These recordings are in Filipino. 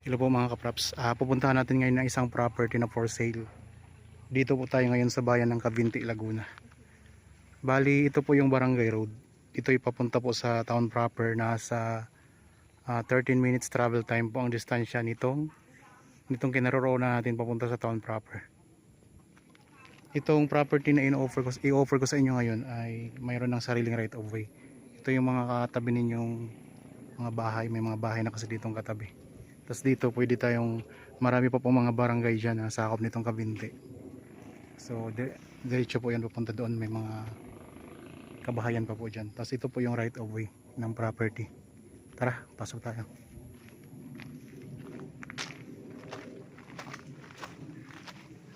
Hello po mga kapraps. Pupuntahan natin ngayon ng isang property na for sale. Dito po tayo ngayon sa bayan ng Cavinti, Laguna. Bali, ito po yung Barangay Road. Ito ay papunta po sa town proper. Nasa 13 minutes travel time po ang distansya nitong kinaroroonan natin papunta sa town proper. Itong property na i-offer ko sa inyo ngayon ay mayroon ng sariling right of way. Ito yung mga katabi ninyong mga bahay. May mga bahay na kasi ditong katabi. Tapos dito pwede tayong, marami pa po mga barangay dyan na sakop nitong Cavinti. So diretso po yan papunta doon, may mga kabahayan pa po dyan. Tapos ito po yung right of way ng property. Tara, pasok tayo.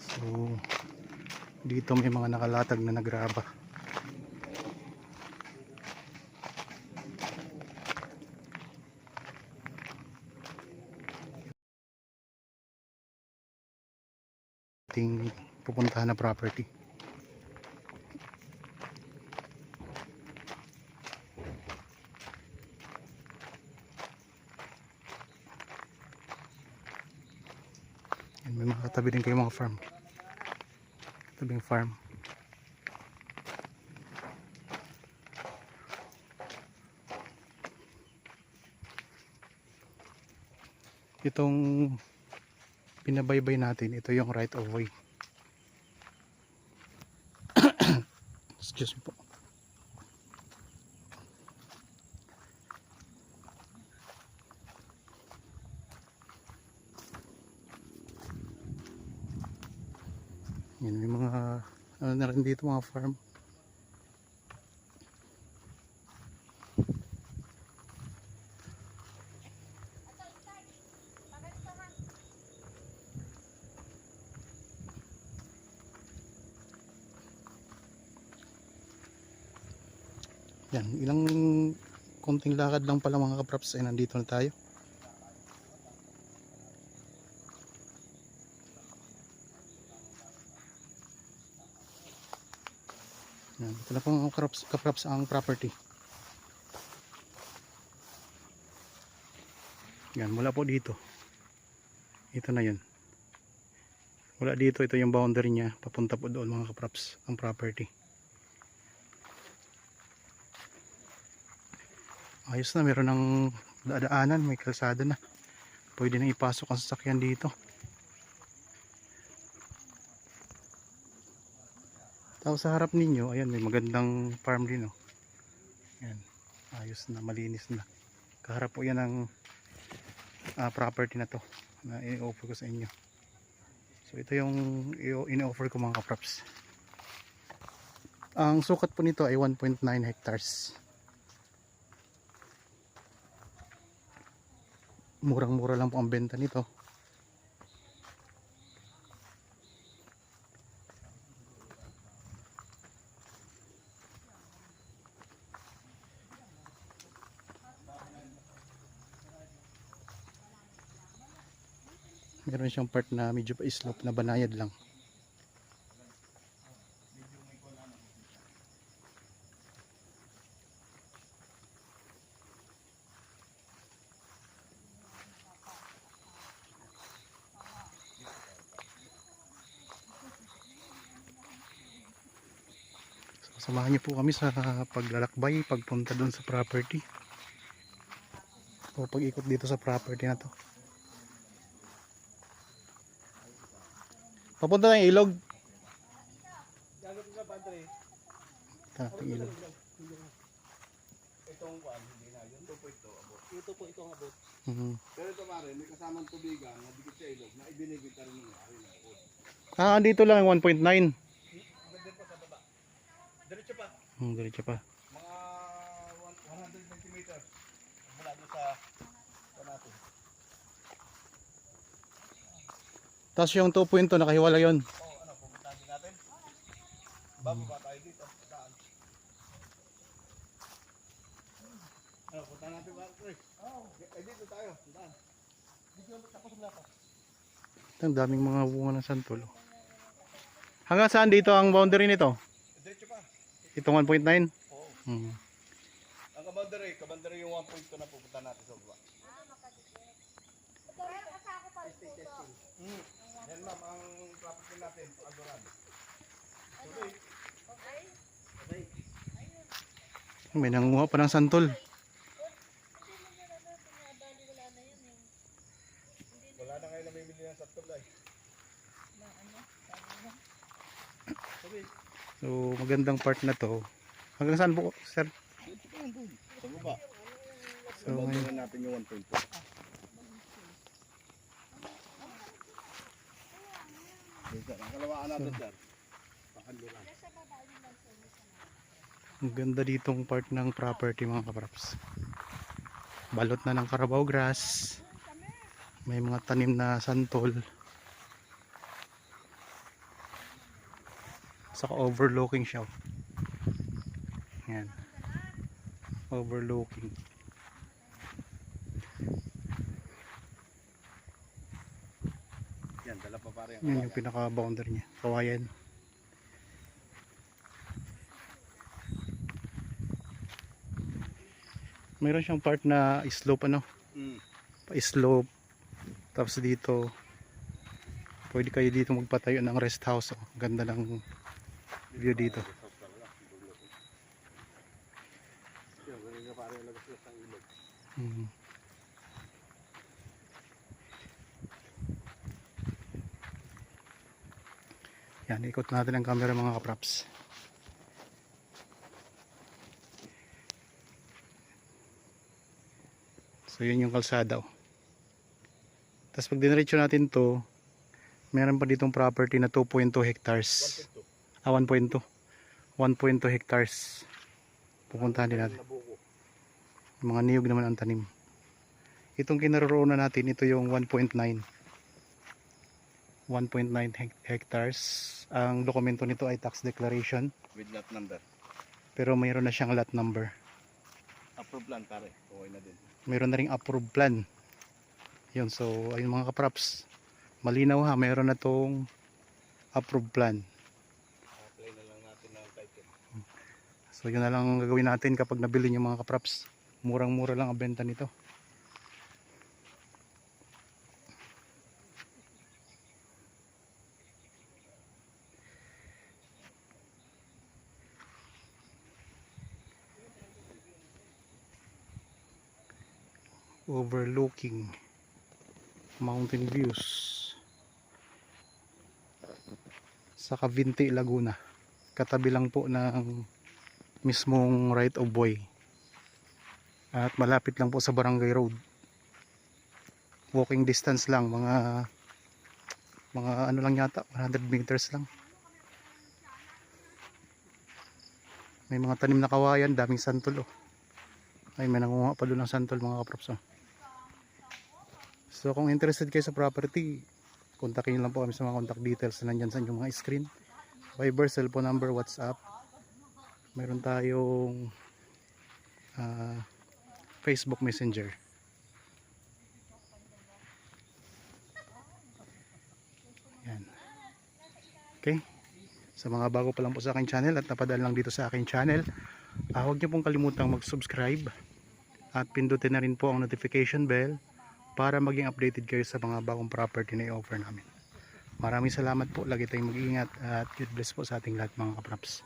So dito may mga nakalatag na nagraba. Ating pupuntahan na property. And may mga katabi din kayo mga farm. Tabing farm. Itong pinabaybay natin, ito yung right of way. Excuse me po. Yan, may mga ano na rin dito, mga farm. Yan, ilang konting lakad lang pala mga kapraps ay nandito na tayo. Yan, ito na po mga kapraps ang property. Yan, mula po dito. Ito na yun. Mula dito, ito yung boundary niya. Papunta po doon mga kapraps ang property. Ayos na, meron ng dadaanan, may kalsada na. Pwede na ipasok ang sasakyan dito. Tapos sa harap ninyo, ayan, may magandang farm din, oh. Ayan, ayos na, malinis na. Kaharap po yan ang property na to na i-offer ko sa inyo. So ito yung in-offer ko mga kapraps. Ang sukat po nito ay 1.9 hectares. Murang-mura lang po ang benta nito. Meron siyang part na medyo pa slope na banayad lang. So, samahan niyo po kami sa paglalakbay, pagpunta doon sa property. O pag-ikot dito sa property na to. Papunta tayong ilog. Ating ilog. Itong kwan, hindi na yun. Ito po ito, abot. Ito po itong abot. Pero ito mare, may kasamang tubigan na dikit sa ilog na ibinigay ka rin ng ari na abot. Andito lang 1.9. Maganda pa sa baba. Diretso pa. Diretso pa. Mga 120 meters. Mula doon sa natin. Tapos yung 2.2 nakahiwala yon. Oo, ano, pupuntahan din natin. Bago pa tayo dito. Saan? Ano, puntahan natin ba, Chris? Oo. Dito tayo. Puntahan. Dito tapos mula pa. Ang daming mga bunga ng santol. Hanggang saan dito ang boundary nito? Diretso pa. Itong 1.9? Oo. Hmm. Ang kabandari yung 1.2 na pupuntahan natin sa baba. natin, paaguran. May nanguha pa ng santol. Wala na ngayon namimili ng santol ay. So magandang part na to. Hanggang saan po, sir? Dito pa yan doon. Sa baba. So ngayon, natin yung 1.2. Dito, ang kalawaan natin sir. Pakanluran. ang ganda ditong part ng property mga kapraps. Balot na ng Carabao grass. May mga tanim na santol. Saka overlooking siya. Yan. Overlooking. Yan, dala pa pare ang Yan yung pinaka-boundary niya. Kawayan. Mayroon siyang part na slope ano, pa-slope. Tapos dito pwede kayo dito magpatayo ng rest house. Oh. Ganda ng view dito. Yan, ganun na pare ang lagas ng ilog. Mhm. Yan, ikot natin ang camera mga kapraps. So yun yung kalsada. Oh. Tapos pag diniretso natin to, meron pa ditong property na 2.2 hectares. 1.2. 1.2 hectares. Pupuntahan din natin. Mga niyog naman ang tanim. Itong kinaroroonan natin, ito yung 1.9. 1.9 hectares. Ang dokumento nito ay tax declaration. With lot number. Pero mayroon na siyang lot number. Approved plan pare. Okay na din. Mayroon na ring approved plan. Yun, so ayun mga kapraps. Malinaw ha, mayroon na tong approved plan. Apply na lang natin ng title. So yun na lang ang gagawin natin kapag nabili niyo mga kapraps. Murang-mura lang ang benta nito. Overlooking mountain views sa Cavinti, Laguna. Katabi lang po ng mismong right of way. At malapit lang po sa Barangay Road. Walking distance lang, mga ano lang yata, 100 meters lang. May mga tanim na kawayan, daming santol oh. Ay, may nangunguha pa doon ng santol mga kaprops oh. So kung interested kayo sa property, kontakin nyo lang po kami sa mga contact details na nandyan sa inyong mga screen. Viber, cellphone number, WhatsApp. Mayroon tayong Facebook Messenger. Yan. Okay. Sa mga bago pa lang po sa aking channel at napadaan lang dito sa aking channel, huwag niyo pong kalimutang mag-subscribe at pindutin na rin po ang notification bell para maging updated kayo sa mga bagong property na i-offer namin. Maraming salamat po. Lagi tayong mag-iingat at God bless po sa ating lahat mga kapraps.